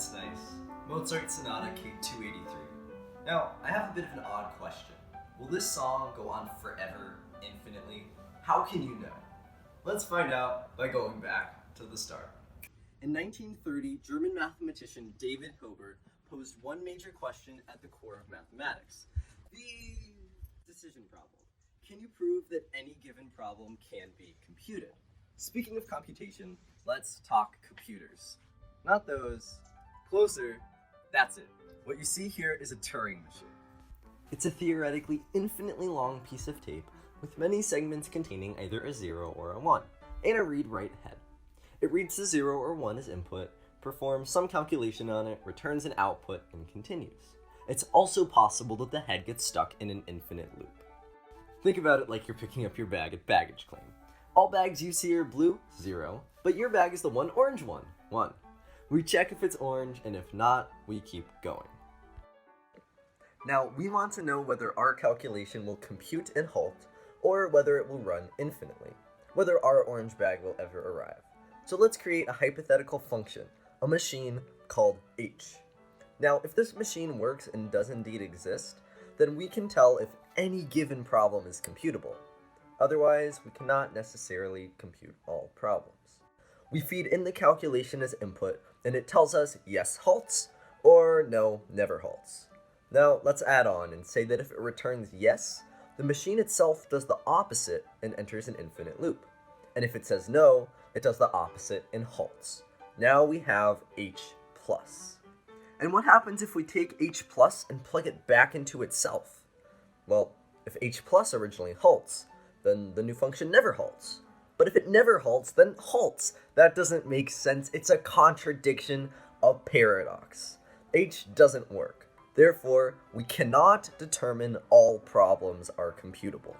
That's nice. Mozart Sonata K283. Now, I have a bit of an odd question. Will this song go on forever, infinitely? How can you know? Let's find out by going back to the start. In 1930, German mathematician David Hilbert posed one major question at the core of mathematics: the decision problem. Can you prove that any given problem can be computed? Speaking of computation, let's talk computers. Not those. Closer. That's it. What you see here is a Turing machine. It's a theoretically infinitely long piece of tape with many segments containing either a 0 or a 1, and a read-write head. It reads the 0 or 1 as input, performs some calculation on it, returns an output, and continues. It's also possible that the head gets stuck in an infinite loop. Think about it like you're picking up your bag at baggage claim. All bags you see are blue, 0, but your bag is the one orange one, 1. We check if it's orange, and if not, we keep going. Now, we want to know whether our calculation will compute and halt, or whether it will run infinitely, whether our orange bag will ever arrive. So let's create a hypothetical function, a machine called h. Now, if this machine works and does indeed exist, then we can tell if any given problem is computable. Otherwise, we cannot necessarily compute all problems. We feed in the calculation as input, and it tells us yes halts, or no never halts. Now, let's add on and say that if it returns yes, the machine itself does the opposite and enters an infinite loop. And if it says no, it does the opposite and halts. Now we have h+. And what happens if we take h+ and plug it back into itself? Well, if h+ originally halts, then the new function never halts. But if it never halts, then halts. That doesn't make sense. It's a contradiction, a paradox. H doesn't work. Therefore, we cannot determine all problems are computable.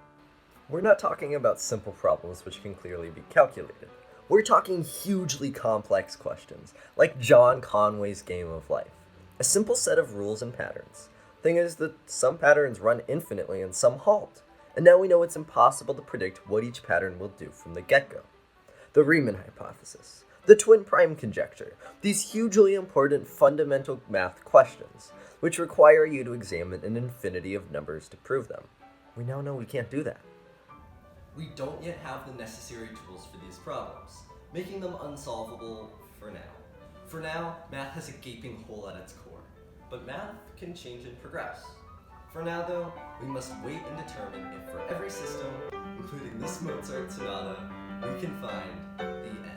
We're not talking about simple problems which can clearly be calculated. We're talking hugely complex questions, like John Conway's game of life. A simple set of rules and patterns. Thing is that some patterns run infinitely and some halt. And now we know it's impossible to predict what each pattern will do from the get-go. The Riemann hypothesis, the twin prime conjecture, these hugely important fundamental math questions, which require you to examine an infinity of numbers to prove them. We now know we can't do that. We don't yet have the necessary tools for these problems, making them unsolvable for now. For now, math has a gaping hole at its core, but math can change and progress. For now, though, we must wait and determine if for every system, including this Mozart Sonata, we can find the